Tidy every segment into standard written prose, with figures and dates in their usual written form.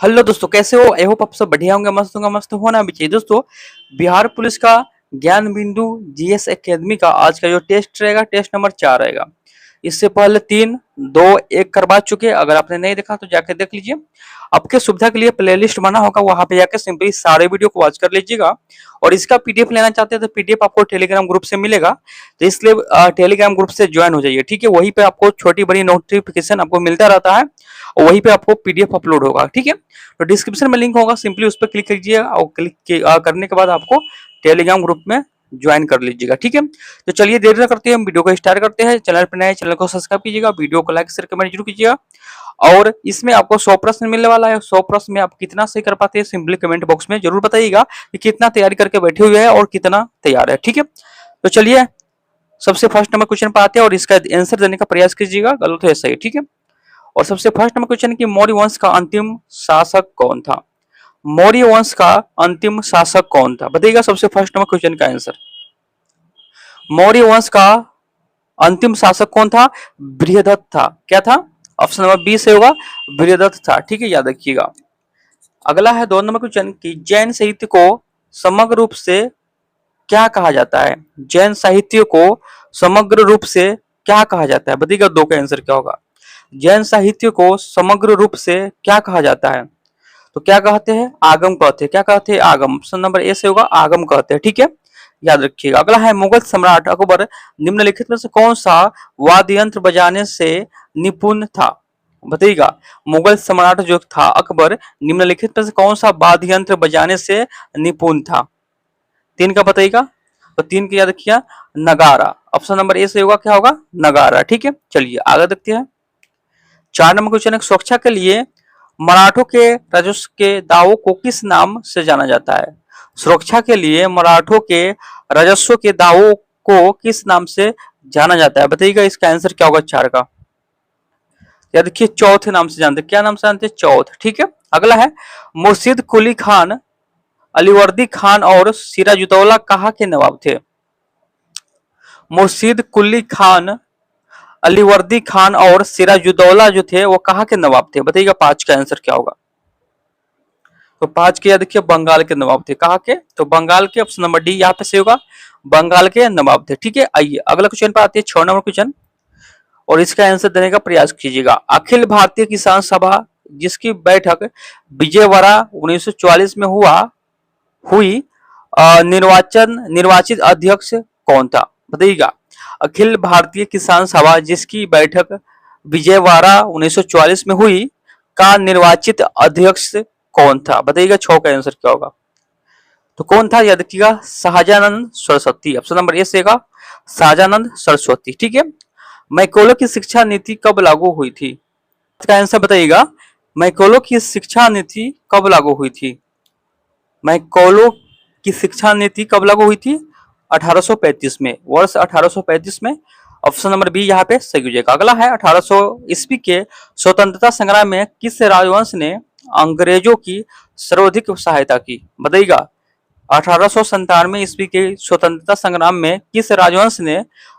Hello दोस्तों, कैसे हो? आई होप आप सब बढ़िया होंगे, मस्त होना भी चाहिए। दोस्तों, बिहार पुलिस का ज्ञान बिंदु जीएस एकेडमी का आज का जो टेस्ट रहेगा, टेस्ट नंबर 4 रहेगा। इससे पहले 3, 2, 1 करवा चुके। अगर आपने नहीं देखा तो जाके देख लीजिए। आपके सुविधा के लिए प्लेलिस्ट बना होगा, वहां पे जाके सिंपली सारे वीडियो को वॉच कर लीजिएगा। और इसका पीडीएफ लेना चाहते हैं तो पीडीएफ आपको टेलीग्राम ग्रुप से मिलेगा। तो इसलिए टेलीग्राम ग्रुप से ज्वाइन हो जाइए, ठीक है। वहीं पे आपको छोटी बड़ी नोटिफिकेशन आपको मिलता रहता है और वहीं पे आपको पीडीएफ अपलोड होगा, ठीक है। तो डिस्क्रिप्शन में लिंक होगा, सिंपली उस पर क्लिक कीजिए और करने के बाद आपको टेलीग्राम ग्रुप में ज्वाइन कर लीजिएगा, ठीक है। तो चलिए देर न करते हैं, हम वीडियो को स्टार्ट करते हैं। चैनल पर नए, चैनल को सब्सक्राइब कीजिएगा, वीडियो को लाइक शेयर कमेंट जरूर कीजिएगा। और इसमें आपको 100 प्रश्न मिलने वाला है। 100 प्रश्न में आप कितना सही कर पाते हैं, सिंपली कमेंट बॉक्स में जरूर बताइएगा कि कितना तैयारी करके बैठे हुए हैं और कितना तैयार है, ठीक है। तो चलिए सबसे फर्स्ट नंबर क्वेश्चन पर आते हैं और इसका आंसर देने का प्रयास कीजिएगा, गलत है सही, ठीक है। और सबसे फर्स्ट नंबर क्वेश्चन कि मौर्य वंश का अंतिम शासक कौन था? मौर्य वंश का अंतिम शासक कौन था? बताइएगा सबसे फर्स्ट नंबर क्वेश्चन का आंसर। मौर्य वंश का अंतिम शासक कौन था? बृहदत्त था। क्या था? ऑप्शन नंबर बी से होगा, बृहदत्त था, ठीक है, याद रखिएगा। अगला है 2 नंबर क्वेश्चन कि जैन साहित्य को समग्र रूप से क्या कहा जाता है? जैन साहित्य को समग्र रूप से क्या कहा जाता है? बताइएगा 2 का आंसर क्या होगा। जैन साहित्य को समग्र रूप से क्या कहा जाता है? तो क्या कहते हैं? आगम कहते हैं। क्या कहते हैं? आगम। ऑप्शन नंबर ए से होगा, आगम कहते हैं, ठीक है, याद रखिएगा। अगला है मुगल सम्राट अकबर निम्नलिखित में से कौन सा वाद्य यंत्र बजाने से निपुण था? बताइएगा मुगल सम्राट जो था अकबर, निम्नलिखित में से कौन सा वाद्य यंत्र बजाने से निपुण था? 3 का बताइएगा। तो 3 की याद रखिए, नगारा। ऑप्शन नंबर ए से होगा, क्या होगा? नगारा, ठीक है। चलिए आगे देखते हैं। 4 नंबर क्वेश्चन है, सुरक्षा के लिए मराठों के राजस्व के दावों को किस नाम से जाना जाता है? सुरक्षा के लिए मराठों के राजस्व के दावों को किस नाम से जाना जाता है? बताइएगा इसका आंसर क्या होगा 4 का। या देखिए चौथे नाम से जानते हैं। क्या नाम से जानते हैं? चौथ, ठीक है। अगला है मुर्शिद कुली खान, अलीवर्दी खान और सिराजुद्दौला कहाँ के नवाब थे? मुर्शिद कुली खान, अलीवर्दी खान और सिराजुद्दौला जो थे वो कहाँ के नवाब थे? बताइएगा 5 का आंसर क्या होगा। तो 5 के देखिए बंगाल के नवाब थे। कहाँ के? तो बंगाल के। ऑप्शन नंबर डी यहाँ पे से होगा, बंगाल के नवाब थे, ठीक है। आइए अगला क्वेश्चन पर आते हैं, 6 नंबर क्वेश्चन, और इसका आंसर देने का प्रयास कीजिएगा। अखिल भारतीय किसान सभा जिसकी बैठक विजयवाड़ा 1944 में हुई, निर्वाचित अध्यक्ष कौन था? बताइएगा अखिल भारतीय किसान सभा जिसकी बैठक विजयवाड़ा 1944 में हुई का निर्वाचित अध्यक्ष कौन था? बताइएगा 6 का आंसर क्या होगा। तो कौन था? याद रखिएगा, शाहजानंद सरस्वती। ऑप्शन नंबर ए से होगा, शाहजानंद सरस्वती, ठीक है। मैकोलो की शिक्षा नीति कब लागू हुई थी? इसका आंसर बताइएगा, मैकोलो की शिक्षा नीति कब लागू हुई थी? मैकोलो की शिक्षा नीति कब लागू हुई थी? 1835 में, वर्ष 1835 में। ऑप्शन नंबर बी यहाँ पे सही हो जाएगा। अगला है 1800 ईस्वी के स्वतंत्रता संग्राम में किस राजवंश ने अंग्रेजों की सर्वाधिक सहायता की? बताइएगा 1897 ईस्वी के स्वतंत्रता संग्राम में किस राजवंश ने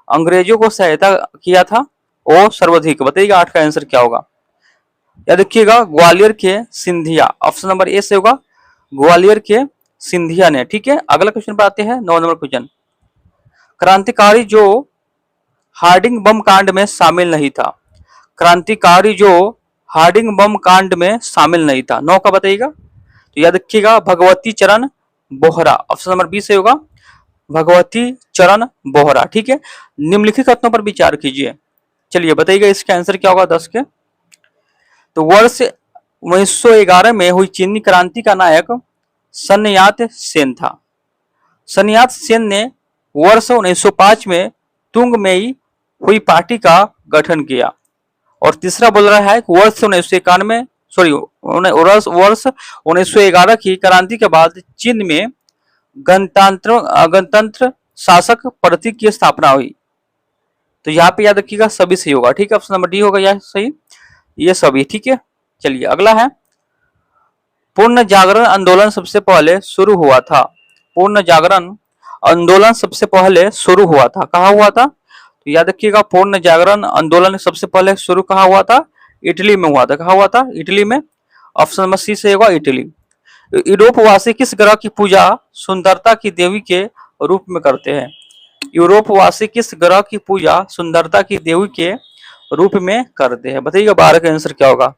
अंग्रेजों को सहायता किया था वो सर्वाधिक? बताइएगा 8 का आंसर क्या होगा। या देखिएगा ग्वालियर के सिंधिया। ऑप्शन नंबर ए से होगा, ग्वालियर के सिंधिया ने, ठीक है। अगला क्वेश्चन पर आते हैं, 9 नंबर क्वेश्चन, क्रांतिकारी जो हार्डिंग बम कांड में शामिल नहीं था। क्रांतिकारी जो हार्डिंग बम कांड में शामिल नहीं था, 9 का बताइएगा। तो याद रखिएगा भगवती चरण बोहरा। ऑप्शन नंबर बी से होगा, भगवती चरण बोहरा, ठीक है। निम्नलिखित कथनों पर विचार कीजिए। चलिए बताइएगा इसका आंसर क्या होगा 10 के। तो वर्ष 1911 में हुई चीनी क्रांति का नायक सन्यात सेन था। सन्यात सेन ने वर्ष 1905 में तुंगमेई हुई पार्टी का गठन किया। और तीसरा बोल रहा है वर्ष 1991 वर्ष 1911 की क्रांति के बाद चीन में गणतंत्र शासक पद्धति की स्थापना हुई। तो यहाँ पे याद रखिएगा सभी सही होगा, ठीक है। ऑप्शन नंबर डी होगा यह सही, ये सभी, ठीक है। चलिए अगला है, पूर्ण जागरण आंदोलन सबसे पहले शुरू हुआ था। पूर्ण जागरण आंदोलन सबसे पहले शुरू हुआ था, कहाँ हुआ था? तो याद रखिएगा पूर्ण जागरण आंदोलन सबसे पहले शुरू कहाँ हुआ था? इटली में हुआ था। कहाँ हुआ था? इटली में। ऑप्शन नंबर सी सही होगा इटली। यूरोपवासी किस ग्रह की पूजा सुंदरता की देवी के रूप में करते हैं? यूरोपवासी किस ग्रह की पूजा सुंदरता की देवी के रूप में करते हैं? बताइएगा 12 का आंसर क्या होगा।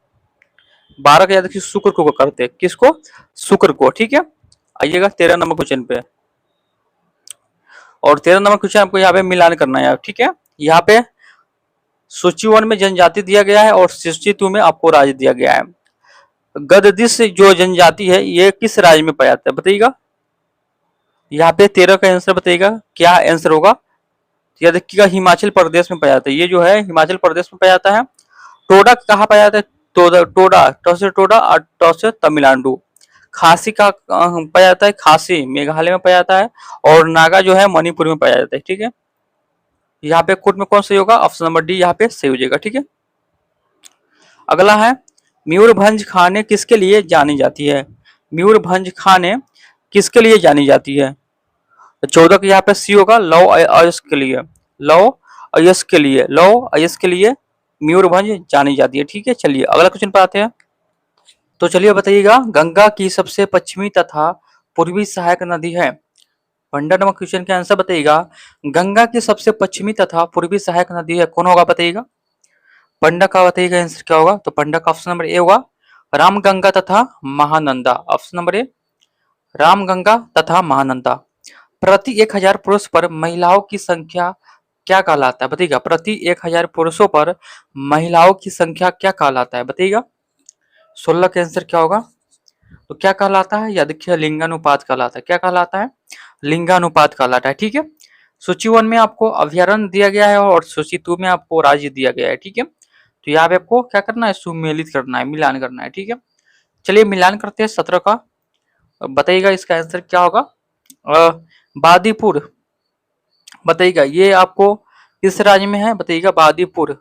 12 का याद रखिए शुक्र को करते हैं, किसको? शुक्र को। ठीक है, आइएगा 13 नंबर क्वेश्चन पे। और 13 नंबर क्वेश्चन आपको यहाँ पे मिलान करना है। ठीक है, यहाँ पे सूची 1 में जनजाति दिया गया है और सूची 2 में आपको राज्य दिया गया है। गददिश जो जनजाति है ये किस राज्य में पाया जाता है? बताइएगा। यहाँ पे 13 का आंसर बताइएगा क्या आंसर होगा। या देखिएगा हिमाचल प्रदेश में पाया जाता है। ये जो है हिमाचल प्रदेश में पाया जाता है। टोडा कहाँ पाया जाता है? टोडा टो से टोडा और टो से तमिलनाडु। खासी का पाया जाता है, खासी मेघालय में पाया जाता है। और नागा जो है मणिपुर में पाया जाता है। ठीक है, यहाँ पे कोट में कौन सही होगा? ऑप्शन नंबर डी यहाँ पे सही हो जाएगा। ठीक है, अगला है मयूरभंज खाने किसके लिए जानी जाती है? मयूरभंज खाने किसके लिए जानी जाती है? तो 14 का यहाँ पे सी होगा लव अयस के लिए। लव अयस के लिए, लव अयस के लिए मयूरभंज जानी जाती है। ठीक है, चलिए अगला क्वेश्चन पर आते हैं। तो चलिए बताइएगा गंगा की सबसे पश्चिमी तथा पूर्वी सहायक नदी है। 15 नंबर क्वेश्चन का आंसर बताइएगा। गंगा की सबसे पश्चिमी तथा पूर्वी सहायक नदी है, कौन होगा बताइएगा। 15 का बताइएगा आंसर क्या होगा। तो 15 का ऑप्शन नंबर ए होगा रामगंगा तथा महानंदा। ऑप्शन नंबर ए रामगंगा तथा महानंदा। प्रति 1000 पुरुष पर महिलाओं की संख्या क्या कहलाता है? बताइएगा। प्रति 1000 पुरुषों पर महिलाओं की संख्या क्या कहलाता है? बताइएगा। 16 का आंसर क्या होगा। तो क्या कहलाता है? या देखिए लिंगानुपात कहलाता है। क्या कहलाता है? लिंगानुपात कहलाता है। ठीक है, सूची 1 में आपको अभ्यारण्य दिया गया है और सूची 2 में आपको राज्य दिया गया है। ठीक है, तो यहाँ पे आपको क्या करना है? सुमेलित करना है, मिलान करना है। ठीक है, चलिए मिलान करते हैं 17 का। बताइएगा इसका आंसर क्या होगा। बादीपुर बताइएगा ये आपको किस राज्य में है? बताइएगा बादीपुर।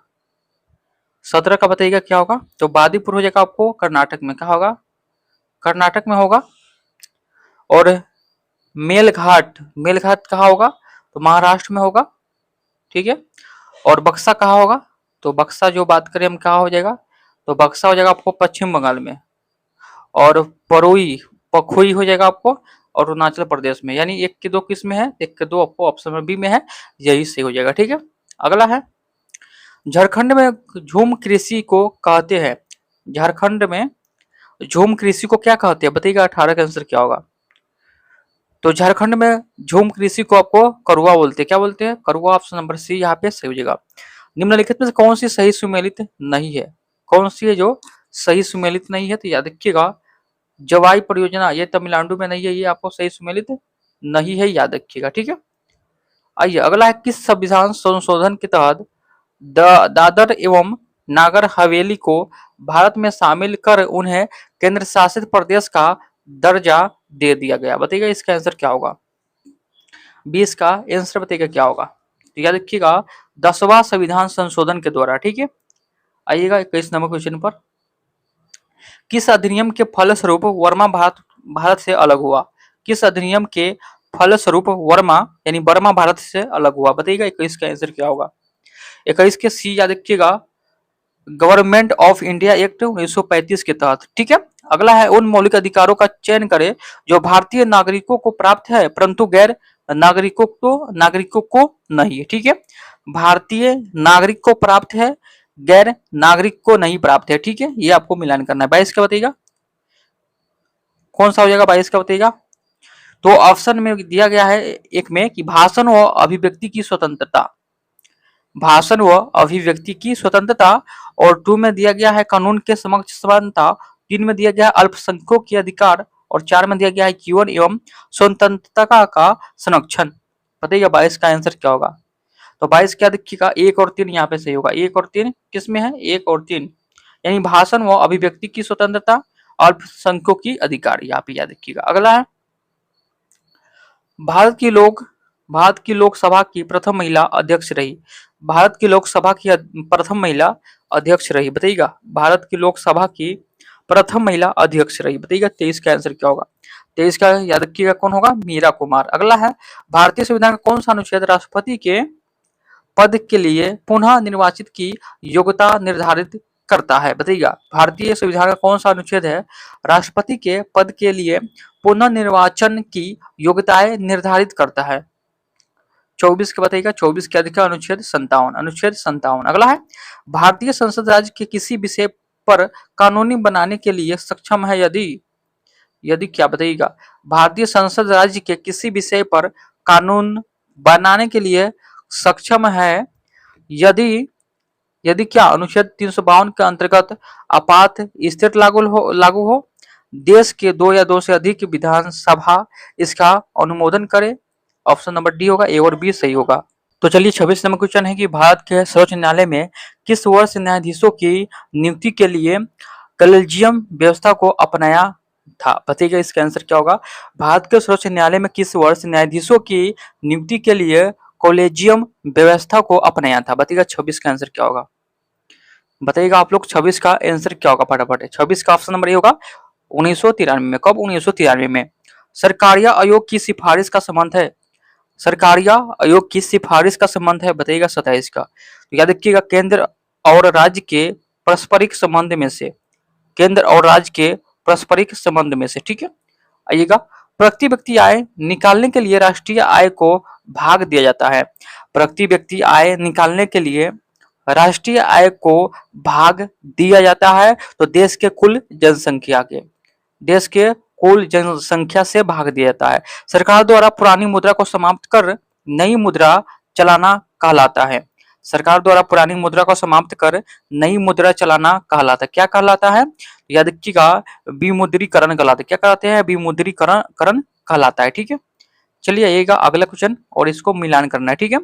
17 का बताइएगा क्या होगा। तो बादीपुर हो जाएगा आपको कर्नाटक में। क्या होगा? कर्नाटक में होगा। और मेलघाट, मेलघाट कहाँ होगा? तो महाराष्ट्र में होगा। ठीक है, और बक्सा कहाँ होगा? तो बक्सा जो बात करें हम कहाँ हो जाएगा? तो बक्सा हो जाएगा आपको पश्चिम बंगाल में। और परोई पखोई हो जाएगा आपको और अरुणाचल प्रदेश में। यानी एक के दो किस में है? एक के दो आपको ऑप्शन नंबर बी में है, यही सही हो जाएगा। ठीक है, अगला है झारखंड में झूम कृषि को कहते हैं। झारखंड में झूम कृषि को क्या कहते हैं? बताइएगा। 18 का आंसर क्या होगा। तो झारखंड में झूम कृषि को आपको करुआ बोलते हैं। क्या बोलते हैं? करुआ। ऑप्शन नंबर सी यहाँ पे सही हो जाएगा। निम्नलिखित में से कौन सी सही सुमेलित नहीं है? कौन सी है जो सही सुमेलित नहीं है? तो याद रखिएगा जवाई परियोजना ये तमिलनाडु में नहीं है, ये आपको सही सुमेलित नहीं है, याद रखिएगा। ठीक है, आइए अगला है किस संविधान संशोधन के तहत दादर एवं नागर हवेली को भारत में शामिल कर उन्हें केंद्र शासित प्रदेश का दर्जा दे दिया गया? बताइएगा इसका आंसर क्या होगा। 20 का आंसर बताइएगा क्या होगा। तो याद रखिएगा 10वां संविधान संशोधन के द्वारा। ठीक है, आइएगा 21 नंबर क्वेश्चन पर। किस अधिनियम के फलस्वरूप वर्मा भारत से अलग हुआ? किस अधिनियम के फलस्वरूप वर्मा यानी बर्मा भारत से अलग हुआ? बताइएगा 21 का आंसर क्या होगा। 21 के सी याद रखिएगा गवर्नमेंट ऑफ इंडिया एक्ट 1935 के तहत। ठीक है, अगला है उन मौलिक अधिकारों का चयन करें जो भारतीय नागरिकों को प्राप्त है परंतु गैर नागरिकों को नहीं। ठीक है, भारतीय नागरिक को प्राप्त है, गैर नागरिक को नहीं प्राप्त है। ठीक है, ये आपको मिलान करना है। 22 का बताइएगा कौन सा हो जाएगा। 22 का बताइएगा। तो ऑप्शन में दिया गया है एक में कि भाषण व अभिव्यक्ति की स्वतंत्रता, भाषण व अभिव्यक्ति की स्वतंत्रता। और 2 में दिया गया है कानून के समक्ष समानता। 3 में दिया गया है अल्पसंख्यकों के अधिकार और 4 में दिया गया है जीवन एवं स्वतंत्रता का संरक्षण। बताइएगा 22 का आंसर क्या होगा। तो 22 क्या देखिएगा 1 और 3 यहाँ पे सही होगा। 1 और 3 किस में है? 1 और 3 यानी भाषण व अभिव्यक्ति की स्वतंत्रता, अल्पसंख्यकों की अधिकार, यहाँ पे याद रखिएगा। अगला है भारत की लोकसभा की प्रथम महिला अध्यक्ष रही। भारत की लोकसभा की प्रथम महिला अध्यक्ष रही। बताइएगा भारत की लोकसभा की प्रथम महिला अध्यक्ष रही। बताइएगा 23 का आंसर क्या होगा। 23 का याद रखिएगा कौन होगा? मीरा कुमार। अगला है भारतीय संविधान का कौन सा अनुच्छेद राष्ट्रपति के पद के लिए पुनः निर्वाचित की योग्यता निर्धारित करता है? बताइएगा। भारतीय संविधान का कौन सा अनुच्छेद है राष्ट्रपति के पद के लिए पुनर्निर्वाचन की योग्यताएं निर्धारित करता है? 24 का बताइएगा। 24 के अधिकार अनुच्छेद 57, अनुच्छेद 57। अगला है, भारतीय संसद राज्य के किसी विषय पर कानूनी बनाने के लिए सक्षम है यदि यदि क्या बताइएगा। भारतीय संसद राज्य के किसी विषय पर कानून बनाने के लिए सक्षम है यदि यदि क्या अनुच्छेद 352 के अंतर्गत आपात स्थिति लागू हो, देश के दो या दो से अधिक विधानसभा इसका अनुमोदन करे। ऑप्शन नंबर डी होगा, ए और बी सही होगा। तो चलिए 26 नंबर क्वेश्चन है कि भारत के सर्वोच्च न्यायालय में किस वर्ष न्यायाधीशों की नियुक्ति के लिए कॉलेजियम व्यवस्था को अपनाया था? बताइएगा इसका आंसर क्या होगा। भारत के सर्वोच्च न्यायालय में किस वर्ष न्यायाधीशों की नियुक्ति के लिए कॉलेजियम व्यवस्था को अपनाया था? बताइएगा 26 का आंसर क्या होगा। बताइएगा आप लोग 26 का आंसर क्या होगा फटाफट। 26 का ऑप्शन नंबर ए होगा 1993 में। कब? 1993 में। सरकारिया आयोग की सिफारिश का संबंध है। सरकारिया आयोग की सिफारिश का संबंध है। बताइएगा 27 का। तो याद रखिएगा केंद्र और राज्य के पारस्परिक संबंध में से, केंद्र और राज्य के पारस्परिक संबंध में से, ठीक है। आइएगा, प्रति व्यक्ति आय निकालने के लिए राष्ट्रीय आय को भाग दिया जाता है। प्रति व्यक्ति आय निकालने के लिए राष्ट्रीय आय को भाग दिया जाता है तो देश के कुल जनसंख्या से भाग दिया जाता है। सरकार द्वारा पुरानी मुद्रा को समाप्त कर नई मुद्रा चलाना कहलाता है। सरकार द्वारा पुरानी मुद्रा को समाप्त कर नई मुद्रा चलाना कहलाता है। क्या कहलाता है? याद रखिएगा, विमुद्रीकरण कहलाता है। क्या कहलाते हैं? विमुद्रीकरण कहलाता है, ठीक है। चलिए आइएगा अगला क्वेश्चन और इसको मिलान करना है, ठीक है।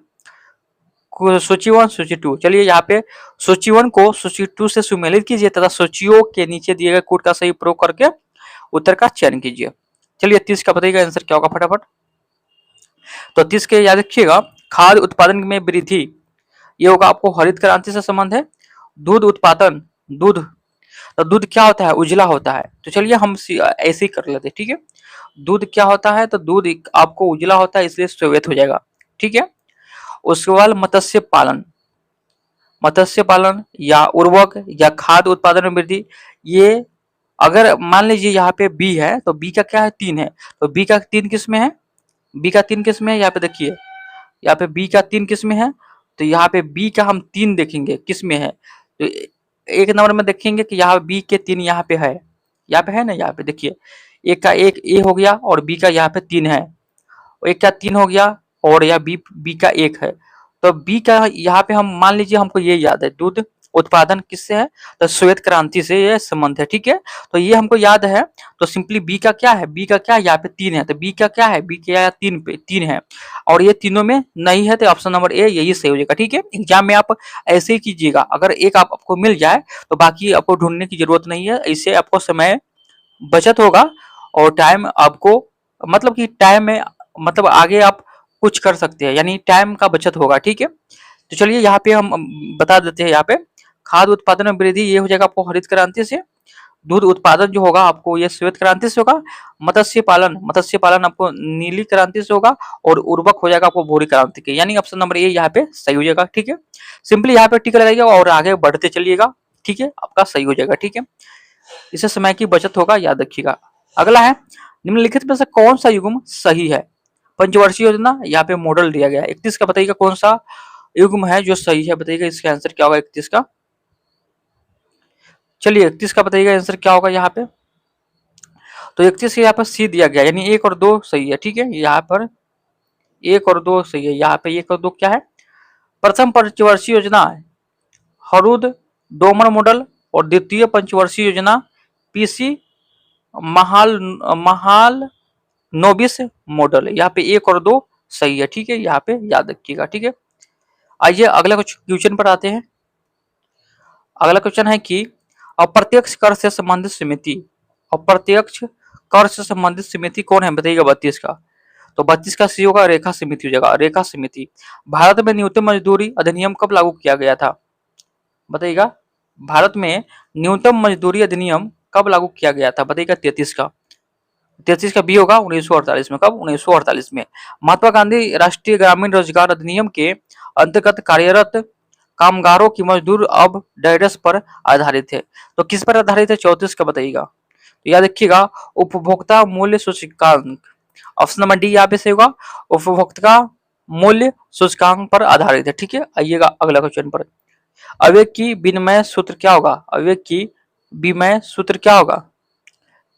सूची 1 सूची 2। चलिए यहाँ पे सूची 1 को सूची 2 से सुमेलित कीजिए तथा सूचियों के नीचे दिए गए कोड का सही प्रयोग करके उत्तर का चयन कीजिए। चलिए 30 का बताइएगा आंसर क्या होगा फटाफट। तो 30 के याद रखिएगा, खाद्य उत्पादन में वृद्धि, ये होगा आपको हरित क्रांति से संबंध है। दूध उत्पादन, दूध, तो दूध क्या होता है? उजला होता है। तो चलिए हम ऐसे ही कर लेते हैं, ठीक है। दूध क्या होता है? तो दूध आपको उजला होता है, इसलिए श्वेत हो जाएगा, ठीक है। उसके बाद मत्स्य पालन, मत्स्य पालन या उर्वरक या खाद्य उत्पादन में वृद्धि, ये अगर मान लीजिए यहाँ पे बी है तो बी का क्या है? 3 है। तो बी का 3 किस में है? बी का 3 किस में है? यहाँ पे देखिए, यहाँ पे बी का 3 किस में है? तो यहाँ पे बी का हम 3 देखेंगे किस में है। तो एक नंबर में देखेंगे कि यहाँ बी के 3 यहाँ पे है, यहाँ पे है ना। यहाँ पे देखिए, एक का एक ए हो गया और बी का यहाँ पे 3 है, एक का 3 हो गया और यहाँ बी का 1 है। तो बी का यहाँ पे हम मान लीजिए हमको ये याद है, दूध उत्पादन किससे है? तो श्वेत क्रांति से ये संबंध है, ठीक है। तो ये हमको याद है। तो सिंपली बी का क्या है? बी का क्या है? यहाँ पे 3 है। तो बी का क्या है? बी का 3 पे 3 है और ये तीनों में नहीं है, तो ऑप्शन नंबर ए यही सही हो जाएगा, ठीक है। एग्जाम में आप ऐसे ही कीजिएगा, अगर एक आपको मिल जाए तो बाकी आपको ढूंढने की जरूरत नहीं है। इससे आपको समय बचत होगा और टाइम आपको मतलब कि टाइम में मतलब आगे आप कुछ कर सकते हैं, यानी टाइम का बचत होगा, ठीक है। तो चलिए यहाँ पे हम बता देते हैं। यहाँ पे खाद्य उत्पादन में वृद्धि ये हो जाएगा आपको हरित क्रांति से। दूध उत्पादन जो होगा आपको ये श्वेत क्रांति से होगा। मत्स्य पालन आपको नीली क्रांति से होगा और उर्वरक हो जाएगा आपको भूरी क्रांति के, यानी ऑप्शन नंबर ए यहाँ पे सही हो जाएगा, ठीक है। सिंपली यहाँ पे टिक लगाइएगा और आगे बढ़ते चलिएगा, ठीक है, आपका सही हो जाएगा, ठीक है। इससे समय की बचत होगा, याद रखिएगा। अगला है, निम्नलिखित में से कौन सा युग्म सही है? पंचवर्षीय योजना, यहाँ पे मॉडल दिया गया है। 31 का बताइएगा कौन सा युग्म है जो सही है? बताइएगा इसका आंसर क्या होगा 31 का। चलिए 31 का बताइएगा आंसर क्या होगा यहाँ पे। तो 31 यहाँ पर सी दिया गया, यानी 1 और 2 सही है, ठीक है। यहाँ पर 1 और 2 सही है। यहाँ पे 1 और 2 क्या है? प्रथम पंचवर्षीय योजना हरुद डोमर मॉडल और द्वितीय पंचवर्षीय योजना पीसी महाल महाल नोबिस मॉडल। यहाँ पे 1 और 2 सही है, ठीक है। यहाँ पे याद रखिएगा, ठीक है। आइए अगला कुछ क्वेश्चन पर आते हैं। अगला क्वेश्चन है कि अप्रत्यक्ष कर से संबंधित समिति, अप्रत्यक्ष कर से संबंधित समिति कौन है? बताइएगा 32 का। तो 32 का सी होगा रेखा समिति हो जाएगा, रेखा समिति। भारत में न्यूनतम मजदूरी अधिनियम कब लागू किया गया था? बताइएगा, भारत में न्यूनतम मजदूरी अधिनियम कब लागू किया गया था? बताइएगा 33 का। 33 का बी होगा 1948 में। कब? 1948 में। महात्मा गांधी राष्ट्रीय ग्रामीण रोजगार अधिनियम के अंतर्गत कार्यरत कामगारों की मजदूर अब डैडस पर आधारित है। तो किस पर आधारित है 34 का बताइएगा। तो याद रखिएगा उपभोक्ता मूल्य सूचकांक, ऑप्शन नंबर डी यहाँ पे सही होगा, उपभोक्ता मूल्य सूचकांक पर आधारित है। ठीक है, आइएगा अगला क्वेश्चन पर। आवेग की विनिमय सूत्र क्या होगा, आवेग की विनिमय सूत्र क्या होगा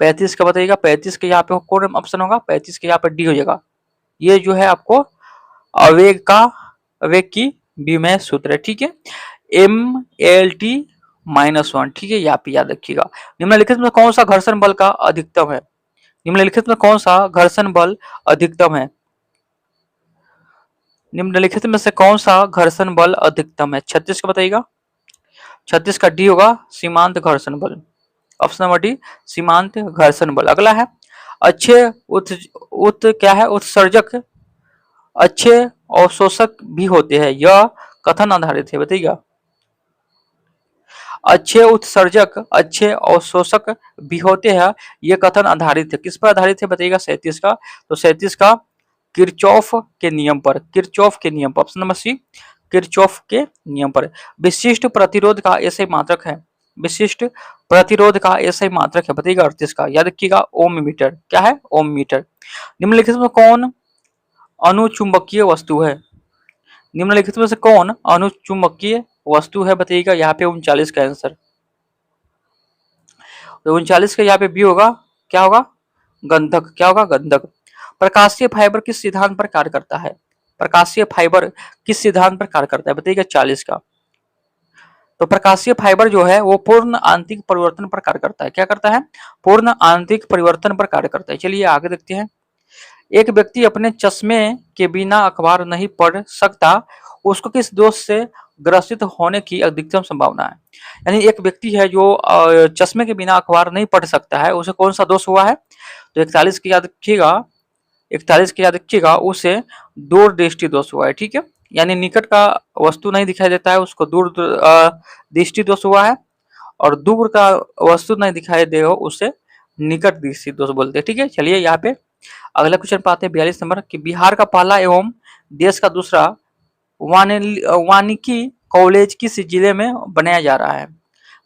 35 का बताइएगा। 35 के यहाँ पे कौन ऑप्शन होगा, 35 के यहाँ पे डी हो जाएगा। ये जो है आपको आवेग का, आवेग की विनिमय सूत्र है। ठीक है, MLT-1, ठीक है, यहाँ पे याद रखिएगा। निम्नलिखित में कौन सा घर्षण बल का अधिकतम है, निम्नलिखित में कौन सा घर्षण बल अधिकतम है, निम्नलिखित में से कौन सा घर्षण बल अधिकतम है 36 का बताइएगा। 36 का डी होगा सीमांत घर्षण बल, ऑप्शन नंबर डी सीमांत घर्षण बल। अगला है अच्छे उत क्या है उत्सर्जक अच्छे अवशोषक भी होते हैं, यह कथन आधारित है बताइएगा। अच्छे उत्सर्जक अच्छे अवशोषक भी होते हैं, यह कथन आधारित है, किस पर आधारित है बताइएगा 37 का। तो 37 का किरचॉफ के नियम पर, किरचॉफ के नियम पर, ऑप्शन नंबर सी किरचॉफ के नियम पर। विशिष्ट प्रतिरोध का ऐसे मात्रक है, विशिष्ट प्रतिरोध का ऐसे मात्रक है बताइएगा 38 का। याद रखिएगा ओम मीटर, क्या है ओम मीटर। निम्नलिखित में कौन अनुचुंबकीय वस्तु है, निम्नलिखित में से कौन अनुचुंबकीय वस्तु है बताइएगा। यहाँ पे 39 का आंसर, तो 39 का यहाँ पे बी होगा, क्या होगा गंधक, क्या होगा गंधक। प्रकाशीय फाइबर किस सिद्धांत पर कार्य करता है, प्रकाशीय फाइबर किस सिद्धांत पर कार्य करता है बताइएगा 40 का। तो प्रकाशीय फाइबर जो है वो पूर्ण आंतरिक परिवर्तन पर कार्य करता है, क्या करता है पूर्ण आंतरिक परिवर्तन पर कार्य करता है। चलिए आगे देखते हैं। एक व्यक्ति अपने चश्मे के बिना अखबार नहीं पढ़ सकता, उसको किस दोष से ग्रसित होने की अधिकतम संभावना है। यानी एक व्यक्ति है जो चश्मे के बिना अखबार नहीं पढ़ सकता है, उसे कौन सा दोष हुआ है। तो 41 की याद रखिएगा, 41 की याद रखिएगा, उसे दूर दृष्टि दोष हुआ है। ठीक है, यानी निकट का वस्तु नहीं दिखाई देता है, उसको दूर दृष्टि दोष हुआ है, और दूर का वस्तु नहीं दिखाई दे उसे निकट दृष्टि दोष बोलते हैं। ठीक है, चलिए यहाँ पे अगला क्वेश्चन पाते हैं 42 नंबर कि बिहार का पहला एवं देश का दूसरा वानिकी कॉलेज किस जिले में बनाया जा रहा है।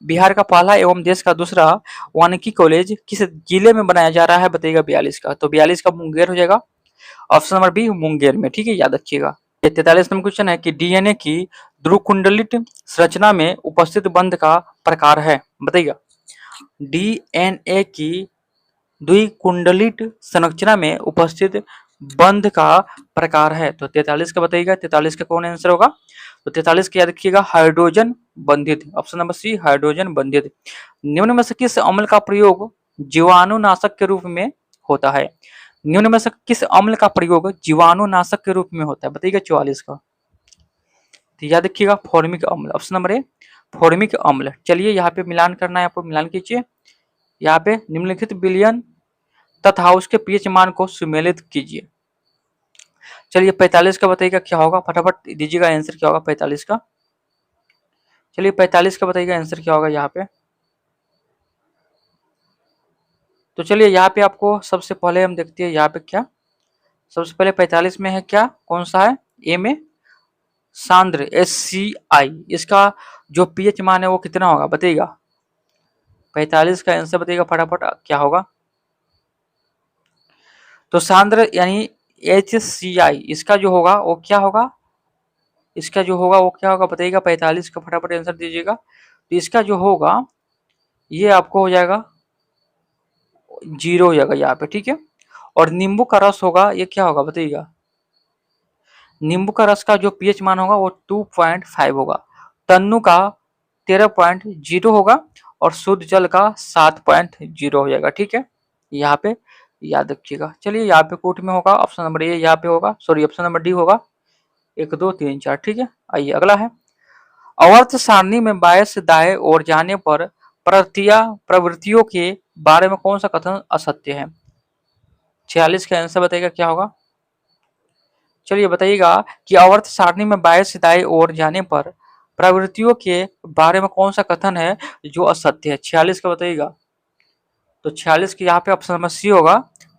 बिहार का पहला एवं देश का दूसरा वानिकी कॉलेज किस जिले में बनाया जा रहा है बताइएगा 42 का। तो 42 का मुंगेर हो जाएगा, ऑप्शन नंबर बी मुंगेर में। ठीक है, याद रखिएगा। 43 नंबर क्वेश्चन है कि डीएनए की ध्रुवकुंडलित संरचना में उपस्थित बंध का प्रकार है बताइएगा। डीएनए की द्विकुंडलित संरचना में उपस्थित बंध का प्रकार है। तो 43 का बताइएगा, 43 का कौन आंसर होगा। तो 43 का याद रखिएगा हाइड्रोजन बंधित, ऑप्शन नंबर सी हाइड्रोजन बंधित। निम्न में से किस अम्ल का प्रयोग जीवाणुनाशक के रूप में होता है, निम्न में से किस अम्ल का प्रयोग जीवाणुनाशक के रूप में होता है बताइएगा 44 का। तो याद रखिएगा फॉर्मिक अम्ल, ऑप्शन नंबर ए फॉर्मिक अम्ल। चलिए यहाँ पे मिलान करना है, आपको मिलान कीजिए। यहाँ पे निम्नलिखित विलयन तथा उसके पीएच मान को सुमेलित कीजिए। चलिए 45 का बताइएगा क्या होगा, फटाफट दीजिएगा आंसर क्या होगा 45 का। चलिए 45 का बताइएगा आंसर क्या होगा यहाँ पे। तो चलिए यहाँ पे आपको सबसे पहले हम देखते हैं यहाँ पे क्या, सबसे पहले 45 में है क्या, कौन सा है ए में सांद्र SCI, इसका जो पीएच मान है वो कितना होगा बताइएगा। 45 का आंसर बताइएगा फटाफट क्या होगा। तो सांद्र यानी HCI, इसका जो होगा वो क्या होगा, इसका जो होगा वो क्या होगा बताइएगा 45 का फटाफट आंसर दीजिएगा। तो इसका जो होगा ये आपको हो जाएगा 0 हो जाएगा यहाँ पे। ठीक है, और नींबू का रस होगा ये क्या होगा बताइएगा। नींबू का रस का जो पीएच मान होगा वो 2.5 होगा, तन्नू का 13.0 होगा, और शुद्ध जल का 7.0 हो जाएगा। ठीक है, यहाँ पे याद रखिएगा। चलिए यहाँ पे कोट में होगा ऑप्शन नंबर ए, यहाँ पे होगा सॉरी ऑप्शन नंबर डी होगा 1 2 3 4। ठीक है, आइए अगला है आवर्त सारणी में बाएं से दाएं ओर जाने पर प्रवृत्तियों के बारे में कौन सा कथन असत्य है। 46 का आंसर बताइएगा क्या होगा। चलिए बताइएगा कि आवर्त सारणी में बाएं से दाएं ओर जाने पर प्रवृत्तियों के बारे में कौन सा कथन है जो असत्य है। 46 का बताइएगा। तो 46 के यहाँ पे ऑप्शन नंबर सी होगा,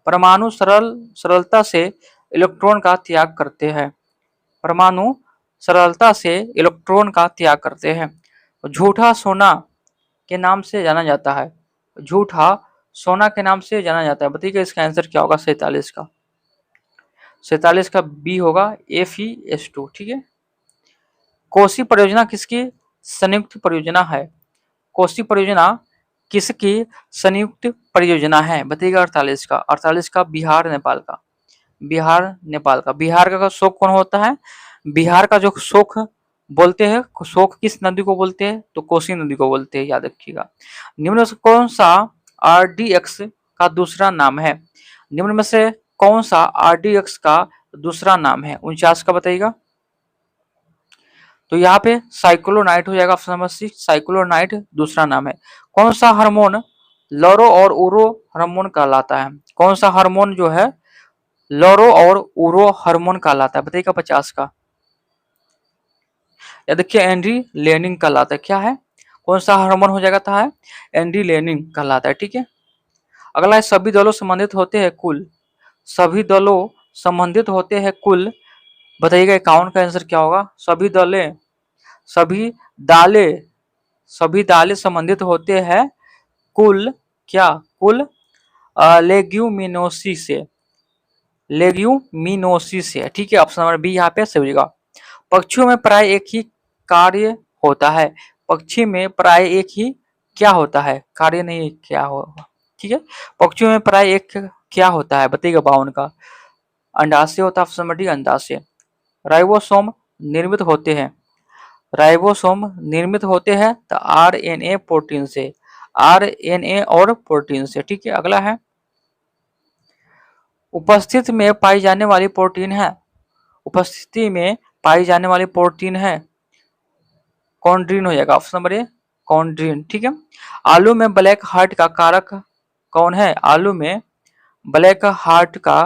परमाणु सरलता से इलेक्ट्रॉन का त्याग करते हैं, परमाणु सरलता से इलेक्ट्रॉन का त्याग करते हैं। झूठा सोना के नाम से जाना जाता है। झूठा सोना के नाम से जाना जाता है। बताइए इसका आंसर क्या होगा 47 का। 47 का बी होगा FeS2। ठीक है। कोसी परियोजना किसकी संयुक्त परियोजना है? कोसी परियोजना किसकी संयुक्त परियोजना है? बताइएगा 48 का। 48 का बिहार नेपाल का। बिहार नेपाल का। बिहार का शोक कौन होता है? बिहार का जो शोक बोलते हैं, शोक किस नदी को बोलते हैं? तो कोसी नदी को बोलते हैं, याद रखिएगा। निम्न में से कौन सा RDX का दूसरा नाम है? निम्न में से कौन सा RDX का दूसरा नाम है? 49 का बताइएगा। तो यहाँ पे साइक्लोनाइट हो जाएगा ऑप्शन नंबर सी। साइक्लोनाइट दूसरा नाम है। कौन सा हार्मोन लॉरो और उरो हार्मोन कहलाता है? कौन सा हार्मोन जो है लॉरो और उरो हार्मोन कहलाता है? बताइएगा 50 का। या देखिए एंड्रीलेनिन कहलाता है। क्या है? कौन सा हार्मोन हो जाएगा था? एंड्रीलेनिन कहलाता है। ठीक है। अगला है सभी दलों संबंधित होते हैं कुल। सभी दलों संबंधित होते हैं कुल। बताइएगा 51 का आंसर क्या होगा? सभी दलें सभी दालें सभी दालें संबंधित होते हैं कुल क्या? कुल लेग्यूमिनोसी से। लेग्यूमिनोसी से। ठीक है। ऑप्शन नंबर बी यहाँ पे सही होगा। पक्षियों में प्राय एक ही कार्य होता है। पक्षी में प्राय एक ही क्या होता है? कार्य नहीं, क्या होगा। ठीक है। पक्षियों में प्राय एक क्या होता है? बताइएगा 52 का। अंडाशय होता है। ऑप्शन नंबर डी अंडाशय। राइबोसोम निर्मित होते हैं। राइबोसोम निर्मित होते हैं तो RNA प्रोटीन से। RNA और प्रोटीन से। ठीक है। अगला है उपस्थिति में पाई जाने वाली प्रोटीन है। उपस्थिति में पाई जाने वाली प्रोटीन है कॉन्ड्रीन हो जाएगा। Option number A chondrin. ठीक है। आलू में ब्लैक हार्ट का कारक कौन है? आलू में ब्लैक हार्ट का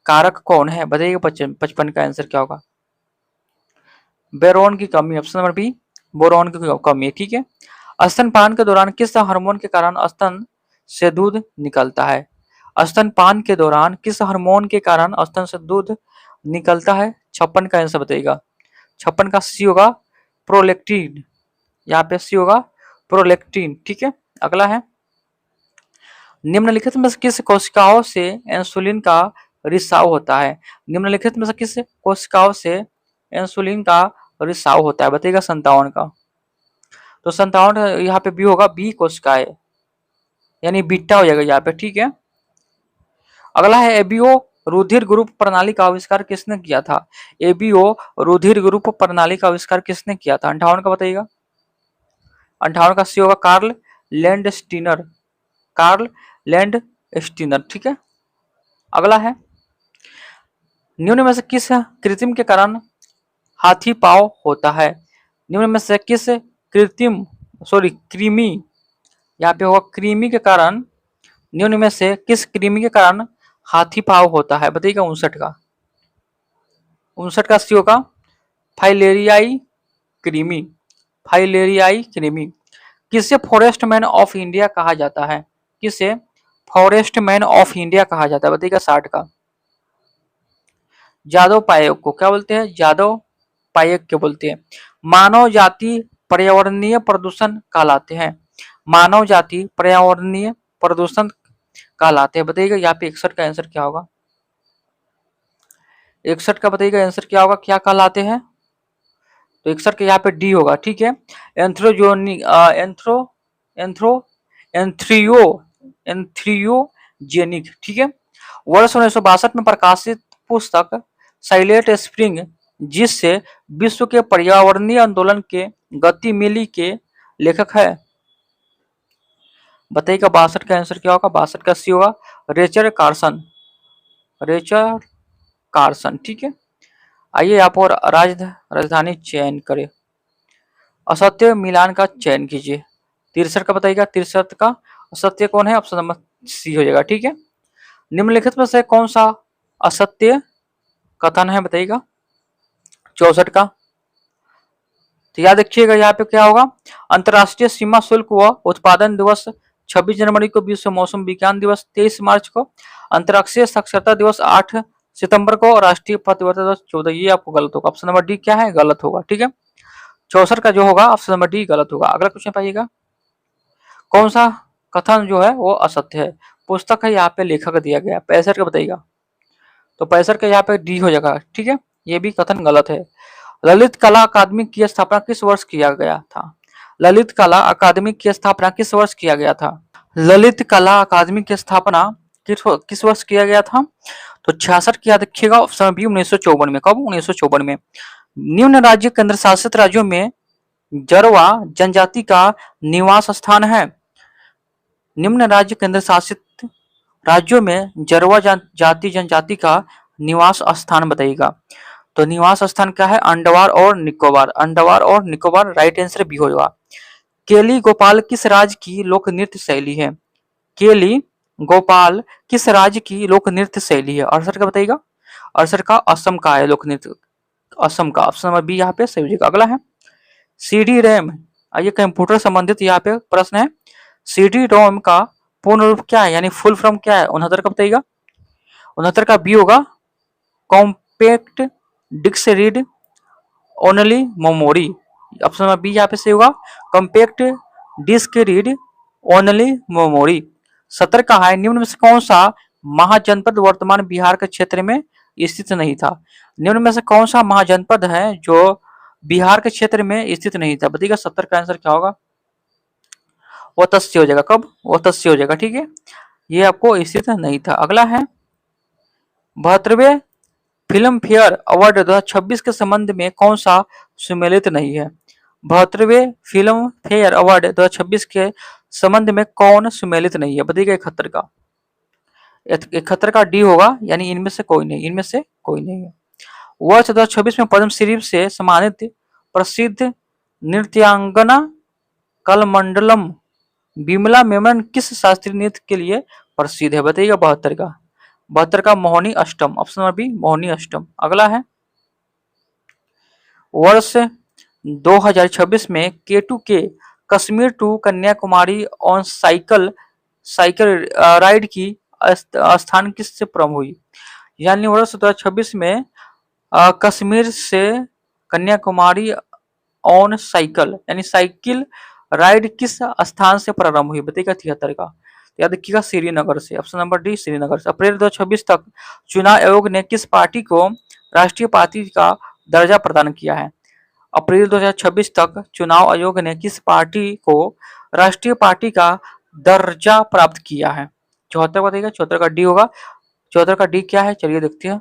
कारक कौन है? बताइए 55 का आंसर क्या होगा? बोरॉन की कमी। ऑप्शन नंबर बी बोरॉन की कमी। ठीक है। स्तनपान के दौरान किस हार्मोन के कारण स्तन से दूध निकलता है? स्तनपान के दौरान किस हार्मोन के कारण स्तन से दूध निकलता है? 56 का आंसर बताइएगा। 56 का सी होगा प्रोलेक्टिन। यहाँ पे सी होगा प्रोलेक्टिन। ठीक है। अगला है निम्नलिखित में से किस कोशिकाओं से इंसुलिन का रिसाव होता है? निम्नलिखित में से किस कोशिकाओं से इंसुलिन का रिसाव होता है? बताइएगा 57 का। तो 57 यहाँ पे बी होगा बी कोशिकाएं, यानी बीटा हो जाएगा यहाँ पे। ठीक है। अगला है एबीओ रुधिर ग्रुप प्रणाली का आविष्कार किसने किया था? एबीओ रुधिर ग्रुप प्रणाली का आविष्कार किसने किया था? 58 का बताइएगा। 58 का सी होगा कार्ल लैंडस्टीनर। Karl Landsteiner. ठीक है। अगला है निम्न में से किस कृत्रिम के कारण हाथी पांव होता है? निम्न में से किस कृमि, यहाँ पे होगा कृमि के कारण, निम्न में से किस कृमि के कारण हाथी पांव होता है? बताइएगा 59 का। 59 का सी होगा फाइलेरियाई कृमि। फाइलेरियाई कृमि। किसे फॉरेस्ट मैन ऑफ इंडिया कहा जाता है? किसे फॉरेस्ट मैन ऑफ इंडिया कहा जाता है? बताइएगा 60 का। यादव पायक को क्या बोलते हैं? यादव पायक के बोलते हैं। मानव जाति पर्यावरणीय प्रदूषण कहलाते हैं। मानव जाति पर्यावरणीय प्रदूषण कहलाते हैं। बताइएगा यहाँ पे 61 का आंसर क्या होगा? 61 का बताइएगा आंसर क्या होगा? क्या कहलाते हैं? तो 61 के यहाँ पे डी होगा। ठीक है। एंथ्रोजोनिक एंथ्रो एंथ्रो एंथ्रियो एंथ्रियोजेनिक। ठीक है। वर्ष 1962 में प्रकाशित पुस्तक साइलेंट स्प्रिंग, जिससे विश्व के पर्यावरणीय आंदोलन के गति मिली, के लेखक है? बताइएगा 62 का आंसर क्या होगा? 62 का सी होगा रेचर कार्सन। रेचर कार्सन। ठीक है। आइए आप और राजधानी चयन करें। असत्य मिलान का चयन कीजिए। 63 का बताइएगा। 63 का असत्य कौन है? ऑप्शन नंबर सी हो जाएगा। ठीक है। निम्नलिखित में से कौन सा असत्य कथन है? बताइएगा 64 का। तो याद रखिएगा यहाँ पे क्या होगा? अंतर्राष्ट्रीय सीमा शुल्क व उत्पादन दिवस 26 जनवरी को, विश्व मौसम विज्ञान दिवस 23 मार्च को, अंतर्राष्ट्रीय साक्षरता दिवस 8 सितंबर को राष्ट्रीय पथ दिवस 14, ये आपको गलत होगा। ऑप्शन नंबर डी क्या है, गलत होगा। ठीक है, 64 का जो होगा ऑप्शन नंबर डी गलत होगा। अगला क्वेश्चन पाइएगा, कौन सा कथन जो है वो असत्य है? पुस्तक है, यहाँ पे लेखक दिया गया, 65 का बताइएगा, तो 65 का यहाँ पे डी हो जाएगा। ठीक है, ये भी कथन गलत है। ललित कला अकादमी की स्थापना किस वर्ष किया गया था? ललित कला अकादमी की स्थापना किस वर्ष किया गया था? ललित कला अकादमी की स्थापना किस वर्ष किया गया था? तो 66 की याद रखिएगा, ऑप्शन बी 1954 में। कब? 1954 में। निम्न राज्य केंद्र शासित राज्यों में जरवा जनजाति का निवास स्थान है। निम्न राज्य केंद्र शासित राज्यों में जरवा जाति जनजाति का निवास स्थान बताइएगा। तो निवास स्थान क्या है? अंडमान और निकोबार। अंडमान और निकोबार राइट आंसर बी होगा। केली गोपाल किस राज्य की लोक नृत्य शैली है? केली गोपाल किस राज्य की लोक नृत्य शैली है? अड़सठ का बताइएगा। अड़सठ का असम का है लोक नृत्य, असम का। ऑप्शन नंबर बी यहाँ पे सही हो जाएगा। अगला है सीडी रैम, ये कंप्यूटर संबंधित यहाँ पे प्रश्न है। सीडी रोम का पूर्ण रूप क्या है, यानी फुल फॉर्म क्या है? 69 का बताइएगा। 69 का बी होगा, compact disc read only memory. Option number B यहाँ पे सही होगा, compact disc read only memory. 70 का है, निम्न में से कौन सा महाजनपद वर्तमान बिहार के क्षेत्र में स्थित नहीं था? निम्न में से कौन सा महाजनपद है जो बिहार के क्षेत्र में स्थित नहीं था? बताइएगा। 70 का आंसर क्या होगा? वो 80 हो जाएगा। कब? वो 80 हो जाएगा। ठीक है, ये आपको स्थित नहीं था। अगला है 72वें फिल्म फेयर अवार्ड 2026 के संबंध में कौन सा सुमेलित नहीं है? 72वें फिल्म फेयर अवार्ड 2026 के संबंध में कौन सुमेलित नहीं है? बताइएगा। 71 का, 71 का डी होगा, यानी इनमें से कोई नहीं, इनमें से कोई नहीं है। वर्ष 2026 में पद्मश्री से सम्मानित प्रसिद्ध नृत्यांगना कलमंडलम बिमला मेमन किस शास्त्रीय नृत्य के लिए प्रसिद्ध है? बताइएगा। 72 का, 72 का मोहिनी अष्टम। ऑप्शन नंबर बी मोहिनी अष्टम। अगला है वर्ष 2026 में केटू के Kashmir to Kanyakumari on cycle cycle ride की स्थान किससे प्रारंभ हुई? यानी वर्ष 2026 में कश्मीर से कन्याकुमारी ऑन साइकिल यानी साइकिल राइड किस स्थान से प्रारंभ हुई? बताइएगा। 73 का, याद रखिएगा, श्रीनगर से। ऑप्शन नंबर डी श्रीनगर से। अप्रैल 2026 तक चुनाव आयोग ने किस पार्टी को राष्ट्रीय पार्टी का दर्जा प्रदान किया है? अप्रैल 2026 तक चुनाव आयोग ने किस पार्टी को राष्ट्रीय पार्टी का दर्जा प्राप्त किया है? 74 बताइएगा। 74 का डी होगा। 74 का डी क्या है, चलिए देखते हैं।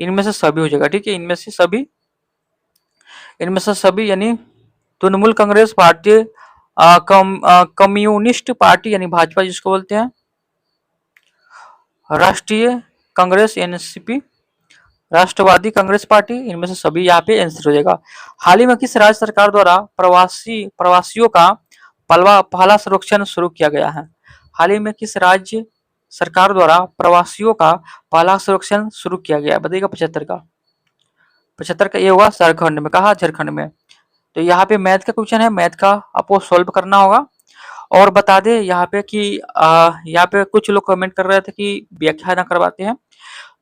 इनमें से सभी हो जाएगा। ठीक है, इनमें से सभी यानी तृणमूल कांग्रेस, भारतीय कम्युनिस्ट पार्टी यानी भाजपा जिसको बोलते हैं, राष्ट्रीय कांग्रेस एनसीपी, राष्ट्रवादी कांग्रेस पार्टी, इनमें से सभी यहाँ पे आंसर हो जाएगा। हाल ही में किस राज्य सरकार द्वारा प्रवासियों का पहला सर्वेक्षण शुरू किया गया है? हाल ही में किस राज्य सरकार द्वारा प्रवासियों का पहला सर्वेक्षण शुरू किया गया? बताइएगा। 75 का, 75 का ये होगा झारखंड में। कहा? झारखंड में। तो यहाँ पे मैथ का क्वेश्चन है, मैथ का आपको सॉल्व करना होगा। और बता दें यहाँ पे कि यहाँ पे कुछ लोग कमेंट कर रहे थे कि व्याख्या ना करवाते हैं,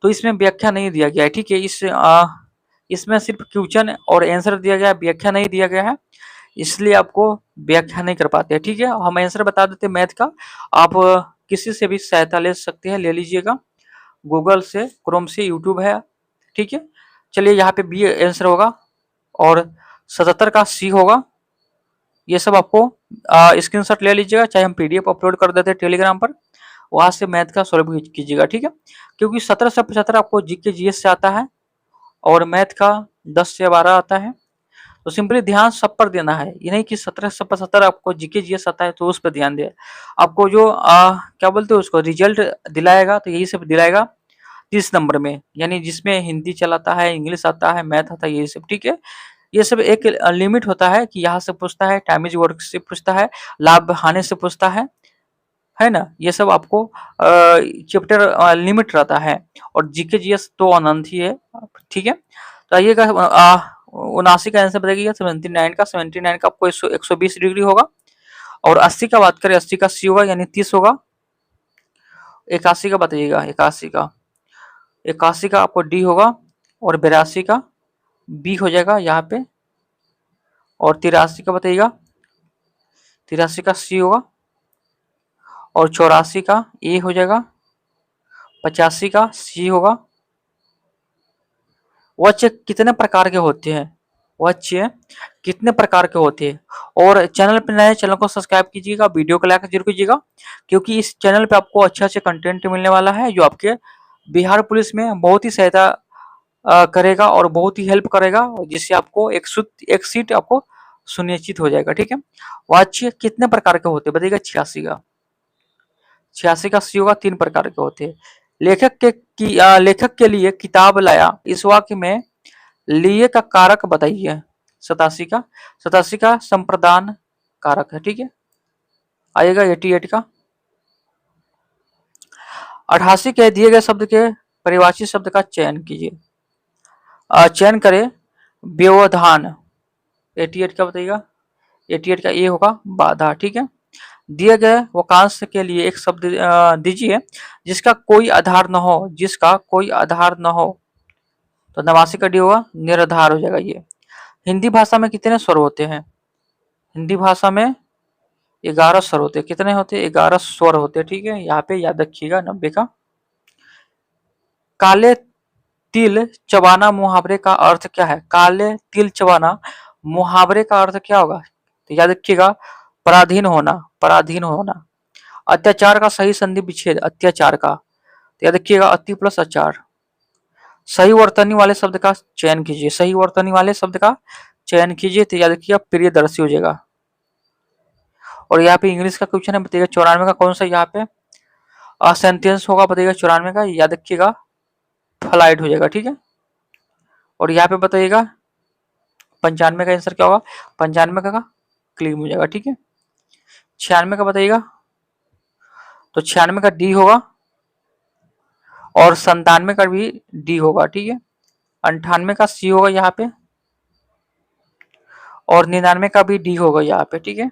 तो इसमें व्याख्या नहीं दिया गया है। ठीक है, इसमें सिर्फ क्वेश्चन और आंसर दिया गया है, व्याख्या नहीं दिया गया है, इसलिए आपको व्याख्या नहीं कर पाते हैं। ठीक है, हम आंसर बता देते हैं मैथ का। आप किसी से भी सहायता ले सकते हैं, ले लीजिएगा, गूगल से, क्रोम से, यूट्यूब है। ठीक है, चलिए यहाँ पे बी आंसर होगा और 77 का सी होगा। ये सब आपको स्क्रीनशॉट ले लीजिएगा, चाहे हम पीडीएफ अपलोड कर देते हैं टेलीग्राम पर, वहां से मैथ का सॉल्व कीजिएगा। ठीक है, क्योंकि 17 से 75 आपको जीके जीएस से आता है और मैथ का 10 से 12 आता है। तो सिंपली ध्यान सब पर देना है, ये नहीं कि 17 से 75 आपको जीके जीएस आता है तो उस पर ध्यान दे। आपको जो क्या बोलते हैं उसको रिजल्ट दिलाएगा, तो यही सब दिलाएगा 30 नंबर में, यानी जिसमें हिंदी चलाता है, इंग्लिश आता है, मैथ आता है, यही सब। ठीक है, ये सब एक लिमिट होता है कि यहाँ से पूछता है, टाइम इज वर्क से पूछता है, लाभ हानि से पूछता है ना। ये सब आपको चैप्टर लिमिट रहता है, और जीके जीएस तो अनंत ही है। ठीक है, तो आइएगा 79 का आंसर बताइएगा। 79 का, 79 का आपको 120 डिग्री होगा। और 80 का बात करें, 80 का सी होगा, यानी 30 होगा। 81 का बताइएगा। 81 का 81 का आपको डी होगा और 82 का बी हो जाएगा यहाँ पे, और 83 का बताइएगा, 83 का सी होगा, और 84 का ए हो जाएगा, 85 का सी होगा। वच्च कितने प्रकार के होते हैं, वच्च कितने प्रकार के होते हैं। और चैनल पे नए, चैनल को सब्सक्राइब कीजिएगा, वीडियो को लाइक जरूर कीजिएगा, क्योंकि इस चैनल पे आपको अच्छे अच्छे कंटेंट मिलने वाला है जो आपके बिहार पुलिस में बहुत ही सहायता करेगा और बहुत ही हेल्प करेगा, जिससे आपको एक सीट आपको सुनिश्चित हो जाएगा। ठीक है, वाच्य कितने प्रकार के होते हैं बताइएगा, 86 का, 86 का सी होगा, 3 प्रकार के होते हैं। लेखक के लिए किताब लाया, इस वाक्य में लिए का कारक बताइए। 87 का, 87 का संप्रदान कारक है। ठीक है, आएगा 88 का। 88 के दिए गए शब्द के परिभाषित शब्द का चयन कीजिए। चयन करें व्यवधान, 88 का बताइएगा, 88 का ए होगा बाधा। ठीक है, दिए गए वाक्यांश के लिए एक शब्द दीजिए जिसका कोई आधार न हो, जिसका कोई आधार न हो, तो 89 का डी होगा निराधार हो जाएगा ये। हिंदी भाषा में कितने स्वर होते हैं, हिंदी भाषा में 11 स्वर होते हैं। कितने होते हैं, 11 स्वर होते हैं। ठीक है, यहाँ पे याद रखिएगा 90 का। काले तिल चबाना मुहावरे का अर्थ क्या है, काले तिल चबाना मुहावरे का अर्थ क्या होगा, तो याद रखिएगा पराधीन होना, पराधीन होना। अत्याचार का सही संधि विच्छेद, अत्याचार का, तो याद रखिएगा अति प्लस आचार। सही वर्तनी वाले शब्द का चयन कीजिए, सही वर्तनी वाले शब्द का चयन कीजिए, तो याद रखिएगा प्रियदर्शी हो जाएगा। और यहाँ पे इंग्लिश का क्वेश्चन है, बताइएगा 94 का कौन सा यहाँ पे सेंटेंस होगा, बताइएगा 94 का, याद रखिएगा फ्लाइट हो जाएगा। ठीक है, और यहाँ पे बताइएगा 95 का आंसर क्या होगा, 95 का क्लीन हो जाएगा। ठीक है, 96 का बताइएगा, तो 96 का डी होगा, और 97 का भी डी होगा। ठीक है, 98 का सी होगा यहाँ पे, और 99 का भी डी होगा यहाँ पे। ठीक है,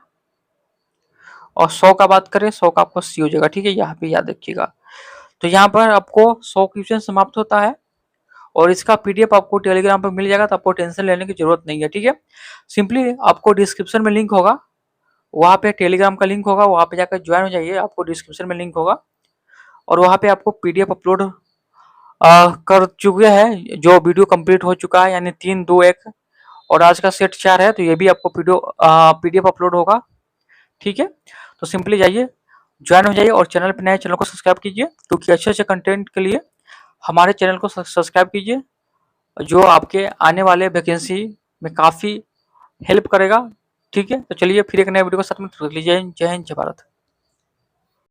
और 100 का बात करें, 100 का आपको सी हो जाएगा। ठीक है, यहाँ पे याद रखिएगा। तो यहाँ पर आपको 100 क्वेश्चन समाप्त होता है, और इसका पीडीएफ आपको टेलीग्राम पर मिल जाएगा, तो आपको टेंशन लेने की जरूरत नहीं है। ठीक है, सिंपली आपको डिस्क्रिप्शन में लिंक होगा, वहाँ पे टेलीग्राम का लिंक होगा, वहाँ पे जाकर ज्वाइन हो जाइए, आपको डिस्क्रिप्शन में लिंक होगा, और वहाँ पे आपको पीडीएफ अपलोड कर चुके हैं, जो वीडियो कंप्लीट हो चुका है, यानी 3, 2, 1, और आज का सेट 4 है, तो ये भी आपको पीडीएफ अपलोड होगा। ठीक है, तो सिंपली जाइए, ज्वाइन हो जाइए, और चैनल पर नए, चैनल को सब्सक्राइब कीजिए, क्योंकि अच्छे अच्छे कंटेंट के लिए हमारे चैनल को सब्सक्राइब कीजिए, जो आपके आने वाले वैकेंसी में काफ़ी हेल्प करेगा। ठीक है, तो चलिए फिर एक नए वीडियो के साथ में, जय हिंद, जय भारत।